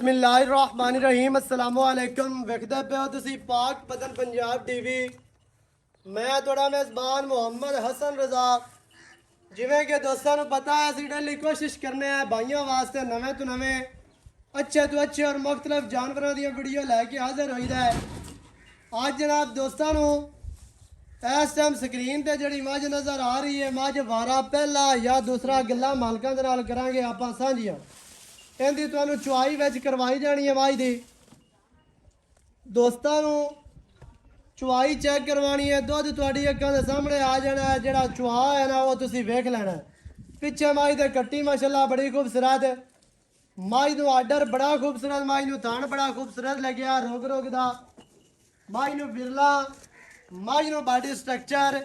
बिस्मिल्लाहिर्रहमानिर्रहीम अस्सलामु अलैकुम वेखदे पे हो तुसी पाक पतन पंजाब टीवी। मैं थोड़ा मेज़बान मोहम्मद हसन रजा। जिवें कि दोस्तों को पता है असीं डेली कोशिश करने हैं भाइयों वास्ते नवे तो नवे अच्छे तो अच्छे और मुख्तलिफ जानवरों दी वीडियो लैके हाजिर होईदा है। आज जनाब दोस्तों इस टाइम स्क्रीन ते जिहड़ी मझ नज़र आ रही है मझ वारा पहला या दूसरा गल्लां मालकां दे नाल करांगे आपां साझियां। इहदी तुहानूं चुआई विच करवाई जानी है मझ दी। दोस्तों चुआई चेक करवानी है, दुध तुहाडी अक्खां दे सामने आ जाना है। जिहड़ा चुहा है ना वो तुसीं वेख लेना है। पिछे मझ दे कट्टी माशाअल्लाह बड़ी खूबसूरत, मझ नूं आर्डर बड़ा खूबसूरत, मझ नूं थान बड़ा खूबसूरत लग्या रोग रोग दा। मझ नूं बिरला, मझ नूं बॉडी स्ट्रक्चर,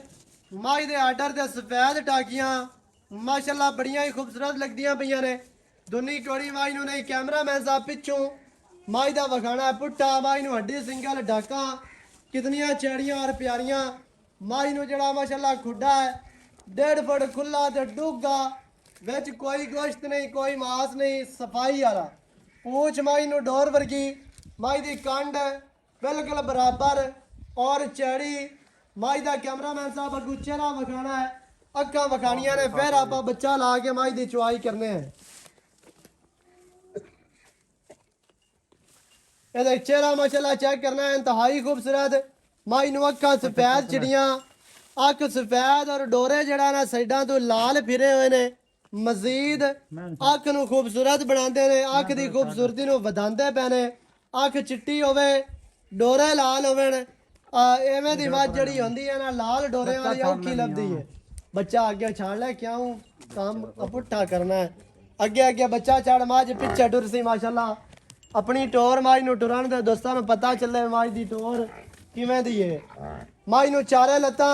मझ दे आर्डर ते सफेद टाकियां माशाअल्लाह बड़ियां ही खूबसूरत लगदियां पईयां ने। दुनी चौड़ी मझ नूं नहीं कैमरा मैन साहब पिछों मझ दा वखाना पुट्ठा, मझ नूं हड्डी सिंगल डाका कितनियां चैड़ियां और प्यारियां। मझ नूं जेड़ा माशाअल्लाह खुड्डा है 1.5 फुट खुला ते डूगा, विच कोई गोश्त नहीं कोई मांस नहीं, सफाई वाला। पूछ मझ नूं डोर वर्गी, मझ दी कंड बिल्कुल बराबर और चैड़ी। मझ दा कैमरामैन साहब अगू चेहरा वखाना है, अक्खां वखानियां ने, फिर आप बच्चा ला के मझ दी चुआई करने हैं। ये चेहरा माशाअल्लाह चेक करना है, इंतहाई खूबसूरत। मझ नूं अक्खां सफेद चिड़ियां, अख सफेद और डोरे जड़ा ना साइडां तो लाल फिरे हुए ने। मजीद अख नूं खूबसूरत बनाते ने, अख दी खूबसूरती नूं वधांदे पे ने। अख चिट्टी होवे, डोरे लाल होवन, एवें दी मझ जड़ी होंदी है ना लाल डोरे वाली औखी लभदी है। बच्चा अगे छाड़ ले, क्यों काम पुट्ठा करना है। अगे अगे बच्चा चढ़, मझ पिछे टुरसी माशाअल्लाह अपनी टोर मझ नूं टुरन दे। दोस्तां नूं पता चले मझ दी टोर किवें दी है। मझ नूं चारे लत्तां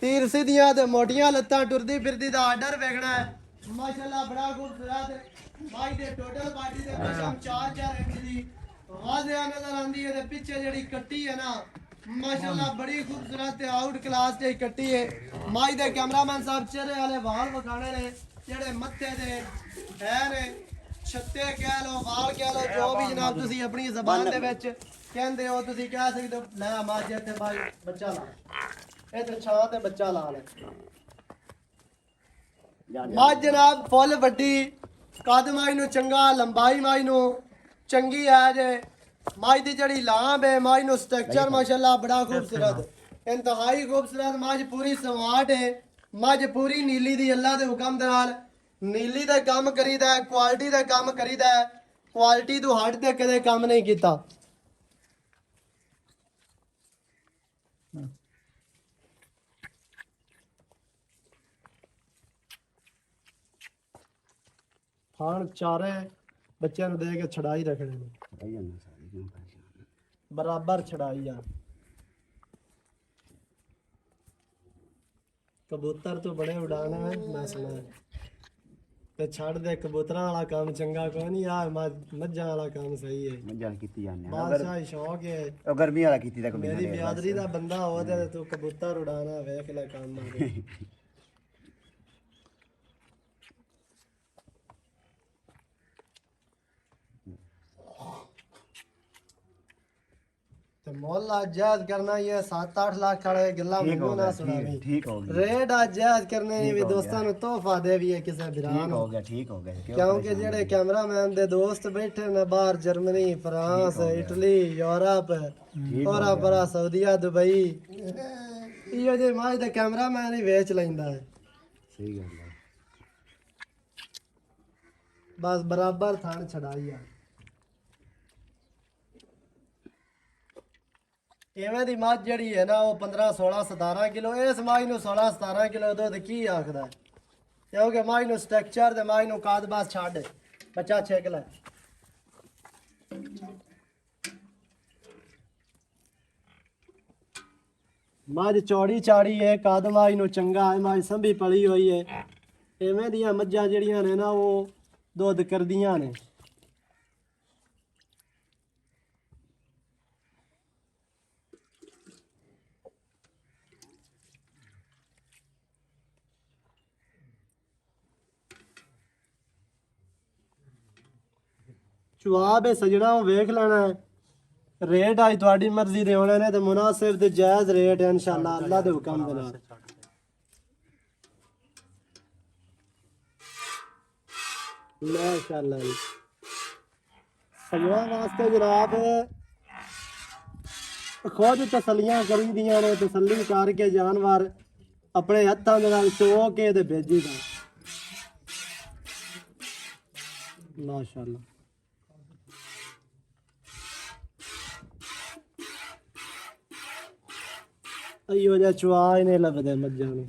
तीर सीधियां ते मोटियां लत्तां, टुरदी फिरदी दा आर्डर वेखना है माशाअल्लाह बड़ा खूबसूरत। मझ दे टोटल बॉडी दे पशम 4-4 इंच दी वाजिया नजर आंदी है। ते पिछे जेड़ी कट्टी है ना माशाअल्लाह बड़ी खूबसूरत ते आउट क्लास जेही कट्टी है। मझ दे कैमरामैन साहब चेहरे वाले वाल वखाने ने, जेड़े मत्थे दे है ने, छत्ते कह लो वाल कह लो, जो भी जनाब तुसी अपनी जबान दे विच कहंदे हो तुसी कह सकदे हो। लै मझ इत्थे भाई बच्चा ला, इत्थे छां ते बच्चा ला ले। मझ जनाब फुल वड्डी, कद मझ नूं चंगा, लंबाई मझ नूं चंगी है जे। मझ दी जड़ी लांब है, मझ नूं स्ट्रक्चर माशाअल्लाह बड़ा खूबसूरत, इंतहाई खूबसूरत। मझ पूरी स्मार्ट है, मझ पूरी नीली दी अल्लाह दे हुक्म दे नाल नीली दा काम करीदा है, क्वालिटी दा काम करीदा है। क्वालिटी तो हट ते कदे काम नहीं कीता। खान चारे बच्चों दे के छड़ाई रखने ने, बराबर छड़ाई यार। कबूतर तो बड़े उड़ाने हैं मैं सुना है, ते छड़ दे कबूतरां वाला काम चंगा कोई नहीं यार, मज्जां वाला काम सही है। मज्जां कीती जाने बादशाह शौक है, गर्मी वाला कीती दा कभी मेरी बिरादरी दा बंदा हो ते तू कबूतर उड़ाना वेख ले काम मारे। ते मोल आज जायज करना ये 7-8 लाख वाले गल्ला मैनू ना सुनावी। ठीक हो गया, रेट आज जायज करने नी भी दोस्तां नु तोहफा दे भी है किसे बिरान ठीक हो गया, ठीक हो गया। क्योंकि जेड़े कैमरामैन दे दोस्त बैठे ने बाहर, जर्मनी, फ्रांस, इटली, यूरोप और परा सऊदीया, दुबई, इहो जे माज दे कैमरामैन ही वेच लैंदा है। सही गल है। बस बराबर थान छड़ाई आ। इवें दी मझ जड़ी है ना वो 15, 16, 17 किलो, इस मझ नूं 16, 17 किलो दुध की आखदा है, क्योंकि मझ नूं स्ट्रक्चर ते मझ नूं काद बस छड्ड बच्चा छेक ले। मझ चौड़ी चाड़ी है, कद मझ नूं चंगा है, मझ संभी पली हुई है। इवें दियां मज्जां जड़ियां ने ना वो दुध करदियां ने। ਜਵਾਬ ਹੈ ਸਜਣਾ ਉਹ ਵੇਖ ਲੈਣਾ ਹੈ ਰੇਟ ਅੱਜ ਤੁਹਾਡੀ ਮਰਜ਼ੀ ਦੇ ਹੋਣੇ ਨੇ ਤੇ ਮੁਨਾਸਿਬ ਤੇ ਜਾਇਜ਼ ਰੇਟ ਹੈ ਇਨਸ਼ਾਅੱਲਾ ਅੱਲਾ ਦੇ ਹੁਕਮ ਦੇ ਨਾਲ ਮਾਸ਼ਾਅੱਲਾ ਜੀ ਸਜਣਾ ਵਾਸਤੇ ਜਨਾਬ ਖੁਦ ਤਸੱਲੀਆਂ ਕਰੀਦੀਆਂ ਨੇ ਤਸੱਲੀ ਕਰਕੇ ਜਾਨਵਰ ਆਪਣੇ ਹੱਥਾਂ ਦੇ ਨਾਲ ਚੋ ਕੇ ਤੇ ਭੇਜੀਦਾ ਮਾਸ਼ਾਅੱਲਾ ਅਈਓ ਜਿਹਾ ਚੁਆ ਹੀ ਨਹੀਂ ਲੱਭਦੇ ਮੱਝਾਂ ਨੂੰ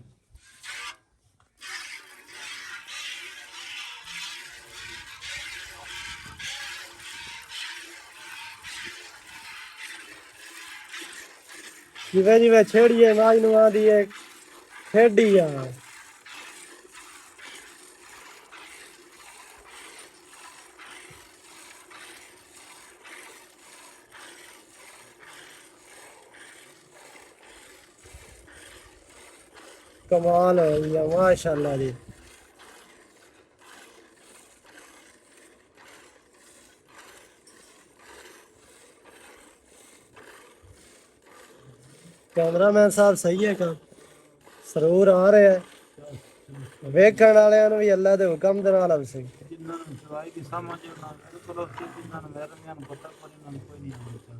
ਜਿਵੇਂ ਜਿਵੇਂ ਛੇੜੀਏ ਮਾਝ ਨੂੰ ਆਂਦੀ ਹੈ ਖੇਡੀ ਆ कमाल है या माशाल्लाह जी कैमरामैन साहब सही है काम सरूर आ रहे हैं वेखण वालियां नूं भी अल्लाह दे हुक्म दे नाल अवसी जिन्हां नूं सवाई दी समझ ना चलो जिन्हां नूं मेरे नूं पता पर इन्हां नूं कोई नहीं आਉਂਦਾ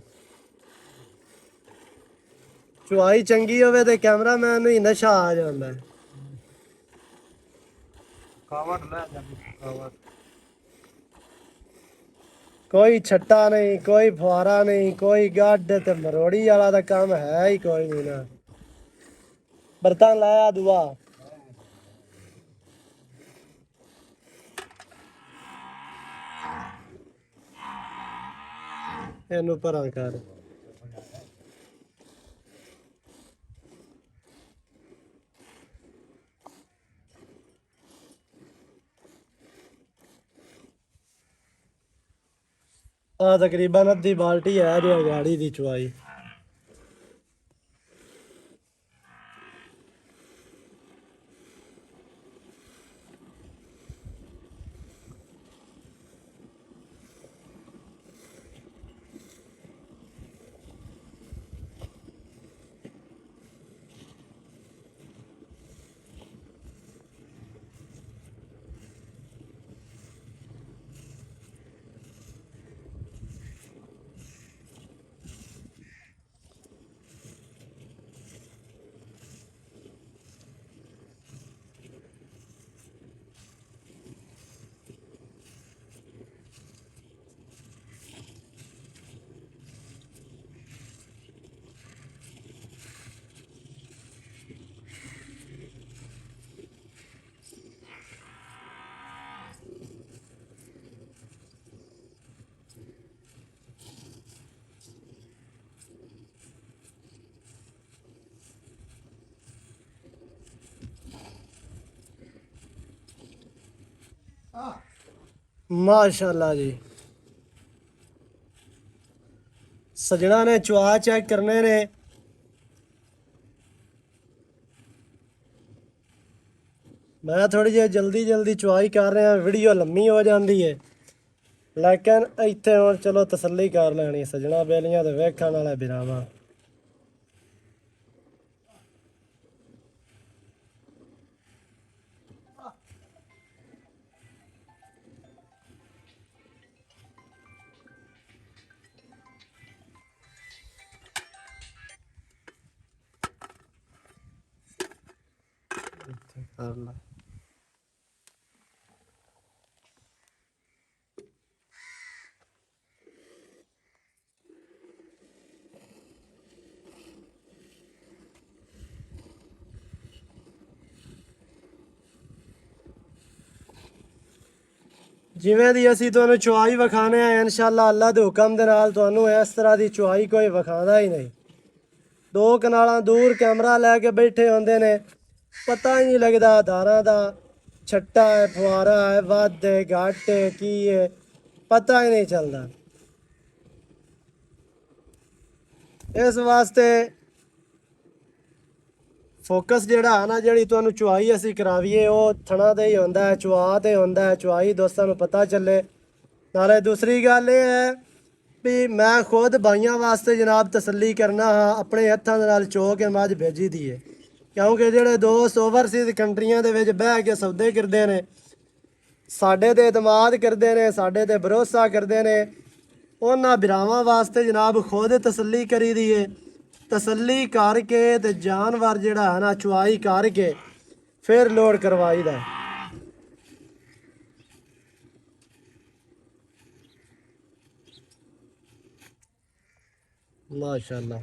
चुआई चंगी होवे ते कैमरामैन नूं ही नशा आ जांदा है कावड़ ले जांदी कावड़ कोई छट्टा नहीं कोई फुआरा नहीं कोई गड्ढ ते मरोड़ी वाला दा काम है ही कोई नहीं ना बर्तन लाया दुआ ਇਹਨੂੰ ਪਰਾਂ ਕਰ ਆ ਤਕਰੀਬਨ ਅੱਧੀ ਬਾਲਟੀ ਹੈ ਰਿਹਾ ਗਾੜੀ ਦੀ ਚੁਆਈ माशाल्लाह जी सजना ने चुआ चेक करने ने मैं थोड़ी जी जल्दी चुआई कर रहा वीडियो लम्मी हो जाती है लेकिन इत्थे हुण चलो तसल्ली कर लैनी सजना बेलियां ते वेखण वाले बिरावां कर ला ਜਿਵੇਂ ਦੀ ਅਸੀਂ ਤੁਹਾਨੂੰ ਚੁਆਈ ਵਿਖਾਣੇ ਆ ਇਨਸ਼ਾਅੱਲਾ ਅੱਲਾ ਦੇ ਹੁਕਮ ਦੇ ਨਾਲ ਤੁਹਾਨੂੰ ਇਸ ਤਰ੍ਹਾਂ ਦੀ ਚੁਆਈ ਕੋਈ ਵਿਖਾਉਂਦਾ ਹੀ ਨਹੀਂ ਦੋ ਕਨਾਲਾਂ ਦੂਰ ਕੈਮਰਾ ਲੈ ਕੇ ਬੈਠੇ ਹੁੰਦੇ ਨੇ पता ही नहीं लगता धारा का छट्टा है फुआरा है वध है घट है की है पता ही नहीं चलता इस वास्ते फोकस जिहड़ा है ना जिहड़ी तुहानूं चुआई असीं करावीए वो थणा ते ही हुंदा है चुआ ते हुंदा है चुआई दोस्तां नूं पता चले ਨਾਲੇ ਦੂਸਰੀ ਗੱਲ ਇਹ ਹੈ ਵੀ ਮੈਂ ਖੁਦ ਬਾਈਆਂ ਵਾਸਤੇ ਜਨਾਬ ਤਸੱਲੀ ਕਰਨਾ ਹਾਂ, ਆਪਣੇ ਹੱਥਾਂ ਦੇ ਨਾਲ ਚੋ ਕੇ ਮੱਝ ਭੇਜੀ ਦੀ ਹੈ, ਕਿਉਂਕਿ ਜਿਹੜੇ ਦੋਸਤ ਓਵਰਸੀਜ਼ ਕੰਟਰੀਆਂ ਦੇ ਵਿੱਚ ਬਹਿ ਕੇ ਸੌਦੇ ਕਰਦੇ ਨੇ, ਸਾਡੇ ਤੇ ਇਤਮਾਦ ਕਰਦੇ ਨੇ, ਸਾਡੇ ਤੇ ਭਰੋਸਾ ਕਰਦੇ ਨੇ, ਉਹਨਾਂ ਬਿਰਾਵਾਂ ਵਾਸਤੇ ਜਨਾਬ ਖੁਦ ਤਸੱਲੀ ਕਰੀ ਦੀ ਹੈ। ਤਸੱਲੀ ਕਰਕੇ ਤੇ ਜਾਨਵਰ ਜਿਹੜਾ ਹੈ ਨਾ ਚੁਆਈ ਕਰਕੇ ਫਿਰ ਲੋਡ ਕਰਵਾਈਦਾ ਹੈ। ਮਾਸ਼ਾਅੱਲਾ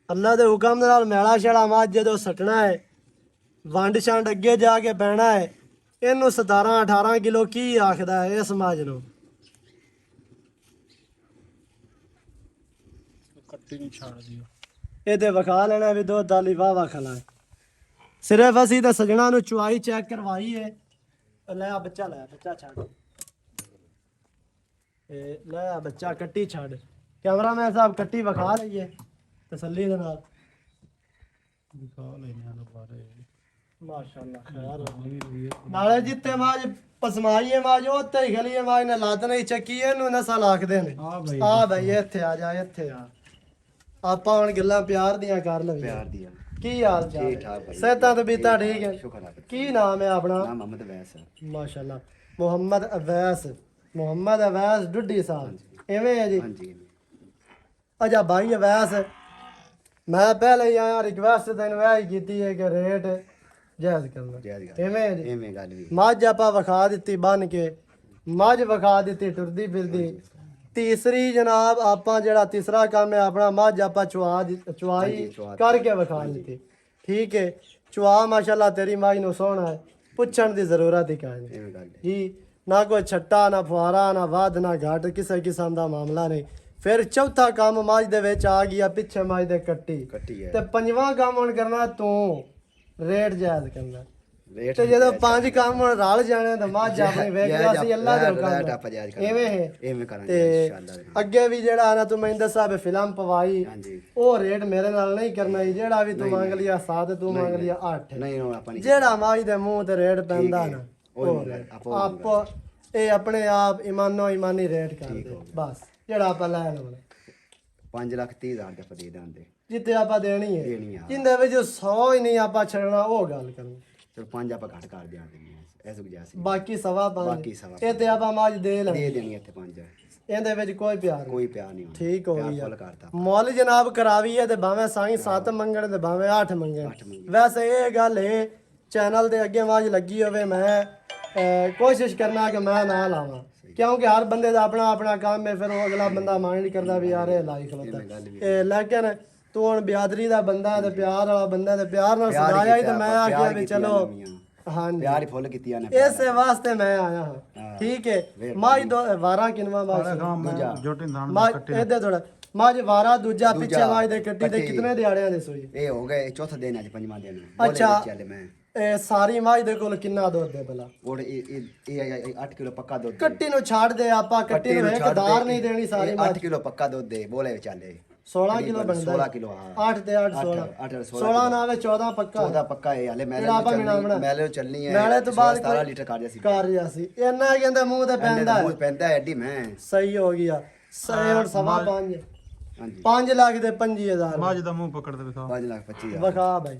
ਅੱਲਾ ਦੇ ਹੁਕਮ ਦੇ ਨਾਲ ਮੈਲਾ ਛੜਾ ਮੱਝ ਜਦੋਂ ਸੱਟਣਾ ਹੈ, ਵੰਡ ਛੰਡ ਅੱਗੇ ਜਾ ਕੇ ਪੈਣਾ ਹੈ, ਇਹਨੂੰ 17-18 ਕਿਲੋ ਕੀ ਆਖਦਾ ਹੈ ਇਸ ਮੱਝ ਨੂੰ? ਕੱਟੀ ਨਹੀਂ ਛੱਡ ਦਿਓ। ਇਹ ਤੇ ਵਿਖਾ ਲੈਣਾ ਵੀ ਦੁੱਧ ਵਾਲੀ ਵਾਹ ਖਲਾ ਹੈ। ਸਿਰਫ ਅਸੀਂ ਤਾਂ ਸਜਣਾ ਨੂੰ ਚੁਆਈ ਚੈੱਕ ਕਰਵਾਈ ਹੈ। ਲੈ ਆ ਬੱਚਾ, ਲੈ ਬੱਚਾ ਛੱਡ, ਇਹ ਲੈ ਆ ਬੱਚਾ, ਕੱਟੀ ਛੱਡ। ਕੈਮਰਾਮੈਨ ਸਾਹਿਬ ਕੱਟੀ ਵਿਖਾ ਲਈਏ ਤਸੱਲੀ ਦੇ ਨਾਲ। ਦਿਖਾ ਲੈਣੇ ਆ ਦੁਬਾਰੇ। ਮਾਸ਼ਾਅੱਲਾ ਖੈਰ ਨਾਲੇ ਜਿੱਤੇ ਮਾਜ ਪਸਮਾਈਏ ਮਾਜ ਉੱਤੇ ਹੀ ਖਲੀਏ ਮਾਜ ਨੇ ਲੱਤ ਨਹੀਂ ਚੱਕੀ, ਇਹਨੂੰ ਨਸਲ ਆਖਦੇ ਨੇ। ਆ ਬਈ ਇੱਥੇ ਆ ਜਾ, ਇੱਥੇ ਆ। ਆਪਾਂ ਹੁਣ ਗੱਲਾਂ ਪਿਆਰ ਦੀਆਂ ਕਰ ਲਈਏ। ਪਿਆਰ ਦੀਆਂ ਕੀ ਹਾਲ ਚਾਲ? ਠੀਕ ਠਾਕ ਭਾਈ। ਸਿਹਤਾਂ ਤੇ ਬੀਤਾ ਠੀਕ ਹੈ? ਸ਼ੁਕਰ ਹੈ। ਕੀ ਨਾਮ ਹੈ ਆਪਣਾ? ਨਾਮ ਮੁਹੰਮਦ ਵੈਸ। ਮਾਸ਼ਾਅੱਲਾ ਮੁਹੰਮਦ ਅਵੈਸ। ਮੁਹੰਮਦ ਅਵੈਸ ਡੁੱਡੀ ਸਾਹਿਬ, ਐਵੇਂ ਹੈ ਜੀ? ਹਾਂਜੀ ਅੱਛਾ ਭਾਈ ਅਵੈਸ, ਮੈਂ ਪਹਿਲੇ ਹੀ ਆਇਆ ਰਿਕਵੈਸਟ ਤੈਨੂੰ ਇਹ ਹੀ ਕੀਤੀ ਹੈ ਕਿ ਰੇਟ ਜਾਇਜ਼ ਕਰਨਾ। ਜਾਇਜ਼ ਗੱਲ। ਐਵੇਂ ਹੈ ਜੀ? ਐਵੇਂ ਗੱਲ ਵੀ। ਮੱਝ ਆਪਾਂ ਵਿਖਾ ਦਿੱਤੀ ਬੰਨ ਕੇ, ਮੱਝ ਵਿਖਾ ਦਿੱਤੀ ਟੁਰਦੀ ਫਿਰਦੀ। ਤੀਸਰੀ ਜਨਾਬ ਆਪਾਂ ਜਿਹੜਾ ਤੀਸਰਾ ਕੰਮ ਹੈ ਆਪਣਾ, ਮੱਝ ਆਪਾਂ ਚੁਆਈ ਕਰਕੇ ਵਿਖਾ ਦਿੱਤੀ। ਠੀਕ ਹੈ, ਚੁਆ ਮਾਸ਼ਾਅੱਲਾ ਤੇਰੀ ਮੱਝ ਨੂੰ ਸੋਹਣਾ ਹੈ, ਪੁੱਛਣ ਦੀ ਜ਼ਰੂਰਤ ਹੀ ਕੋਈ ਨਹੀਂ ਐਵੇਂ ਗੱਲ ਜੀ। ਨਾ ਕੋਈ ਛੱਟਾ, ਨਾ ਫੁਆਰਾ, ਨਾ ਵੱਧ ਨਾ ਘੱਟ, ਕਿਸੇ ਕਿਸਮ ਦਾ ਮਾਮਲਾ ਨਹੀਂ। ਫਿਰ ਚੌਥਾ ਕੰਮ ਮੱਝ ਦੇ ਵਿੱਚ ਆ ਗਿਆ, ਪਿੱਛੇ ਮੱਝ ਦੇ ਕੱਟੀ। ਕੱਟੀ ਹੈ ਤੇ ਪੰਜਵਾਂ ਕੰਮ ਹੁਣ ਕਰਨਾ ਤੂੰ, ਰੇਟ ਜਾਇਜ਼ ਕਰਨਾ। ਰੇਟ ਤੇ ਜਦੋਂ ਪੰਜ ਕੰਮ ਹੁਣ ਰਲ ਜਾਣੇ ਤਾਂ ਮੱਝ ਆਪਣੀ ਵੇਖ ਲਿਆ ਸੀ ਅੱਲਾ ਦੇ ਹੁਕਮ ਨਾਲ। ਐਵੇਂ ਹੈ ਐਵੇਂ ਕਰਾਂਗੇ ਤੇ ਇਨਸ਼ਾਅੱਲਾ। ਅੱਗੇ ਵੀ ਜਿਹੜਾ ਨਾ ਤੂੰ ਮੈਨੂੰ ਦੱਸਿਆ ਵੀ ਫਿਲਮ ਪਵਾਈ, ਹਾਂਜੀ ਉਹ ਰੇਟ ਮੇਰੇ ਨਾਲ ਨਹੀਂ ਕਰਨਾ ਜੀ। ਜਿਹੜਾ ਵੀ ਤੂੰ ਮੰਗ ਲਿਆ 7, ਤੂੰ ਮੰਗ ਲਿਆ 8। ਨਹੀਂ ਹੁਣ ਆਪਾਂ ਨਹੀਂ ਜਿਹੜਾ ਮੱਝ ਦੇ ਮੂੰਹ ਤੇ ਰੇਟ ਪੈਂਦਾ ਨਾ ਉਹ ਆਪੋ ਇਹ ਆਪਣੇ ਆਪ ਇਮਾਨੋ ਇਮਾਨੀ ਰੇਟ ਕਰਦੇ ਬਸ। ਜਿਹੜਾ ਆਪਾਂ ਲੈ ਲਵਾਂਗੇ 5,30,000 ਦੇ ਪਦੇ ਦਾਂਦੇ ਜਿੱਤੇ ਆਪਾਂ ਦੇਣੀ ਦੇਣੀ ਹੈ, ਆ। ਜਿੰਦੇ ਵਿੱਚ 100 ਹੀ ਨਹੀਂ ਆਪਾਂ ਛੱਡਣਾ, ਉਹ ਗੱਲ ਕਰਨੀ। ਚਲ 5 ਆਪਾਂ ਘੱਟ ਕਰ ਦਿਆਂਗੇ ਐਸ ਗੁਜਾਇਸ਼ ਸੀ। ਬਾਕੀ ਸਵਾ ਬਾਕੀ 5 ਸਵਾ ਇਹ ਤੇ ਆਪਾਂ ਮੱਝ ਦੇ ਲੈਣੀ, ਦੇ ਦੇਣੀ ਇੱਥੇ 5। ਇਹਦੇ ਵਿੱਚ ਕੋਈ ਪਿਆਰ ਨਹੀਂ। ਕੋਈ ਪਿਆਰ ਨਹੀਂ ਹੋਣਾ। ਠੀਕ ਹੋ ਪਿਆਰ ਗਈ ਫੁੱਲ ਆ। ਕਰਤਾ। ਮੁੱਲ ਜਨਾਬ ਕਰਾਵੀ ਹੈ ਤੇ ਭਾਵੇਂ ਸਾਈਂ 7 ਮੰਗਣ ਤੇ ਭਾਵੇਂ 8 ਮੰਗਣ। ਵੈਸੇ ਇਹ ਗੱਲ ਹੈ ਚੈਨਲ ਦੇ ਅੱਗੇ ਆਵਾਜ਼ ਲੱਗੀ ਹੋਵੇ, ਮੈਂ ਕੋਸ਼ਿਸ਼ ਕਰਨਾ ਕਿ ਮੈਂ ਨਾ ਲਾਵਾਂ, ਕਿਉਂਕਿ ਹਰ ਬੰਦੇ ਦਾ ਆਪਣਾ ਆਪਣਾ ਕੰਮ ਹੈ। ਫਿਰ ਉਹ ਅਗਲਾ ਬੰਦਾ ਮਾਈਂਡ ਕਰਦਾ ਵੀ ਯਾਰ ਇਹ ਲਾਈ ਖਲੋਤਾ। ਲੇਕਿਨ ਤੂੰ ਹੁਣ ਬਿਆਦਰੀ ਦਾ ਬੰਦਾ ਤੇ ਪਿਆਰ ਵਾਲਾ ਬੰਦਾ ਤੇ ਪਿਆਰ ਨਾਲ ਸਦਾਇਆ ਹੀ ਤੇ ਮੈਂ ਆਖਿਆ ਵੀ ਚਲੋ ਹਾਂਜੀ ਪਿਆਰ ਹੀ ਫੁੱਲ ਕੀਤੀਆਂ ਨੇ। ਇਸੇ ਵਾਸਤੇ ਮੈਂ ਆਇਆ ਹਾਂ। ਠੀਕ ਹੈ, ਮਾਝ ਦੋ ਵਾਰਾ ਕਿਨਵਾ ਦੂਜਾ ਜੋਟੀ ਦਾਣ ਮਾਝ ਇਹਦੇ ਥੋੜਾ ਮਾਝ ਵਾਰਾ ਦੂਜਾ ਪਿੱਛੇ ਮਾਝ ਦੇ ਕੱਟੀ ਤੇ ਕਿਤਨੇ ਦਿਹਾੜਿਆਂ ਦੇ ਸੋਈ? ਇਹ ਹੋ ਗਏ ਚੌਥਾ ਦਿਨ ਅੱਜ ਪੰਜਵਾਂ ਦਿਨ। ਅੱਛਾ। ਚੱਲ ਮੈਂ ਇਹ ਸਾਰੀ ਮਾਝ ਦੇ ਕੋਲ ਕਿੰਨਾ ਦੁੱਧ ਹੈ ਭਲਾ? ਉਹ ਇਹ 8 ਕਿਲੋ ਪੱਕਾ ਦੁੱਧ। ਕੱਟੀ ਨੂੰ ਛੱਡ ਦੇ, ਆਪਾਂ ਕੱਟੀ ਨੂੰ ਇੱਕ ਦਾਰ ਨਹੀਂ ਦੇਣੀ ਸਾਰੀ ਮਾਝ। 8 ਕਿਲੋ ਪੱਕਾ ਦੁੱਧ ਦੇ ਬੋਲੇ ਚੱਲੇ 16 ਕਿਲੋ ਬਣਦਾ। 16 ਕਿਲੋ ਹਾਂ। 8 ਤੇ 8 16 16 ਨਾਲ 14 ਪੱਕਾ। 14 ਪੱਕਾ ਇਹ ਹਲੇ ਮੈਲੇ ਚੱਲਣੀ ਹੈ। ਮੈਲੇ ਤੋਂ ਬਾਅਦ 17 ਲੀਟਰ ਕਰ ਰਿਹਾ ਸੀ। ਕਰ ਰਿਹਾ ਸੀ ਇੰਨਾ ਕਹਿੰਦਾ ਮੂੰਹ ਤੇ ਪੈਂਦਾ ਮੂੰਹ ਪੈਂਦਾ ਐਡੀ ਮੈਂ। ਸਹੀ ਹੋ ਗਿਆ। ਸਹੀ ਹੁਣ 5.5 ਹਾਂਜੀ 5 ਲੱਖ ਦੇ 25,000 ਮੱਝ ਦਾ ਮੂੰਹ ਪਕੜ ਦੇ ਵਿਖਾ। 5,25,000 ਵਿਖਾ ਬਾਈ।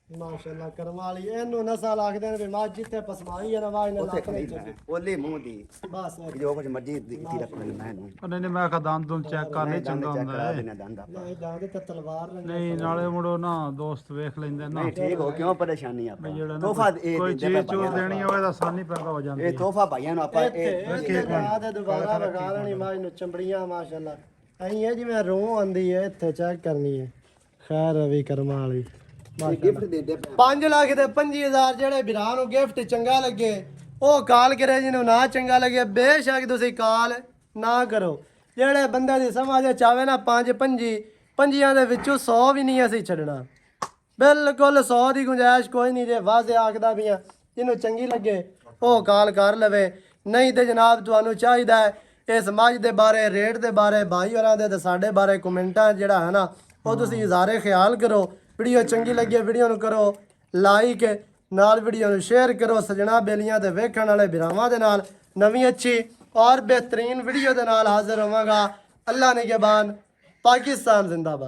ਮਾਸ਼ਾਅੱਲਾ ਕਰਮ ਵਾਲੀ ਇਹਨੂੰ ਨਸਲ ਆਖਦੇ ਨੇ ਵੀ ਮੱਝ ਜਿੱਥੇ ਪਸਮਾਈ ਹੈ ਨਾ ਵਾਜ ਨੇ ਲੱਖ ਨਹੀਂ ਚੱਕੀ। ਉਹਲੇ ਮੂੰਹ ਦੀ ਬਸ ਜੋ ਕੁਝ ਮਰਜੀ ਕੀਤੀ ਰੱਖ ਲੈ ਮੈਂ ਨੂੰ। ਨਹੀਂ ਨਹੀਂ ਮੈਂ ਕਿਹਾ ਦੰਦ ਦੁੰਦ ਚੈੱਕ ਕਰ ਲੈ, ਚੰਗਾ ਹੁੰਦਾ ਕਰਾ ਹੈ। ਦੇਣਾ ਦੰਦ ਆਪਾਂ। ਨਹੀਂ ਜਾਂਦੇ ਤੇ ਤਲਵਾਰ ਲੈਂਦੇ। ਨਹੀਂ ਨਾਲੇ ਮੁੜੋ ਨਾ ਦੋਸਤ ਵੇਖ ਲੈਂਦੇ ਨਾ ਨਹੀਂ ਠੀਕ ਹੋ ਕਿਉਂ ਪਰੇਸ਼ਾਨੀ ਆਪਾਂ। ਜਿਹੜਾ ਨਾ ਤੋਹਫਾ ਇਹ ਕੋਈ ਦਿੰਦੇ ਚੀਜ਼ ਪਏ ਚੂਜ਼ ਦੇਣੀ ਹੋਵੇ ਤਾਂ ਆਸਾਨੀ ਪੈਦਾ ਹੋ ਜਾਂਦੀ ਇਹ ਹੈ। ਤੋਹਫਾ ਭਾਈਆਂ ਨੂੰ ਆਪਾਂ ਇੱਥੇ ਬਾਅਦ ਦੁਬਾਰਾ ਵਿਖਾ ਲੈਣੀ ਮੱਝ ਨੂੰ ਚੰਬੜੀਆਂ ਮਾਸ਼ਾਅੱਲਾ ਐਂ ਹੈ ਜਿਵੇਂ ਰੂਹ ਆਂਦੀ ਹੈ। ਇੱਥੇ ਚੈੱਕ ਕਰਨੀ ਹੈ। ਖੈਰ ਰਵੀ ਕਰਮਾਂ ਵਾਲੀ ਗਿਫਟ ਦਿੰਦੇ 5 ਲੱਖ ਦੇ 25,000 ਜਿਹੜੇ ਵੀਰਾਂ ਨੂੰ ਗਿਫਟ ਚੰਗਾ ਲੱਗੇ ਉਹ ਕਾਲ ਕਰੇ, ਜਿਹਨੂੰ ਨਾ ਚੰਗਾ ਲੱਗੇ ਬੇਸ਼ੱਕ ਤੁਸੀਂ ਕਾਲ ਨਾ ਕਰੋ। ਜਿਹੜੇ ਬੰਦੇ ਦੀ ਸਮਝ ਚਾਵੇ ਨਾ 5 ਦੇ ਵਿੱਚੋਂ 100 ਵੀ ਨਹੀਂ ਅਸੀਂ ਛੱਡਣਾ। ਬਿਲਕੁਲ 100 ਦੀ ਗੁੰਜਾਇਸ਼ ਕੋਈ ਨਹੀਂ। ਜੇ ਵਾਜ਼ੇ ਆਖਦਾ ਵੀ ਆ ਜਿਹਨੂੰ ਚੰਗੀ ਲੱਗੇ ਉਹ ਕਾਲ ਕਰ ਲਵੇ। ਨਹੀਂ ਤੇ ਜਨਾਬ ਤੁਹਾਨੂੰ ਚਾਹੀਦਾ ਹੈ ਇਸ ਮੱਝ ਦੇ ਬਾਰੇ, ਰੇਟ ਦੇ ਬਾਰੇ, ਭਾਈ ਹੋਰਾਂ ਦੇ ਤੇ ਸਾਡੇ ਬਾਰੇ ਕਮੈਂਟਾਂ ਜਿਹੜਾ ਹੈ ਨਾ ਉਹ ਤੁਸੀਂ ਇਜ਼ਾਰੇ ਖਿਆਲ ਕਰੋ। ਵੀਡੀਓ ਚੰਗੀ ਲੱਗੇ ਵੀਡੀਓ ਨੂੰ ਕਰੋ ਲਾਈਕ, नाल वीडियो नूं शेयर करो सजना बेलियां ते वेखण वाले भरावां दे नाल नवीं अच्छी और बेहतरीन वीडियो दे नाल हाजिर होवांगा। अल्लाह निगहबान। पाकिस्तान जिंदाबाद।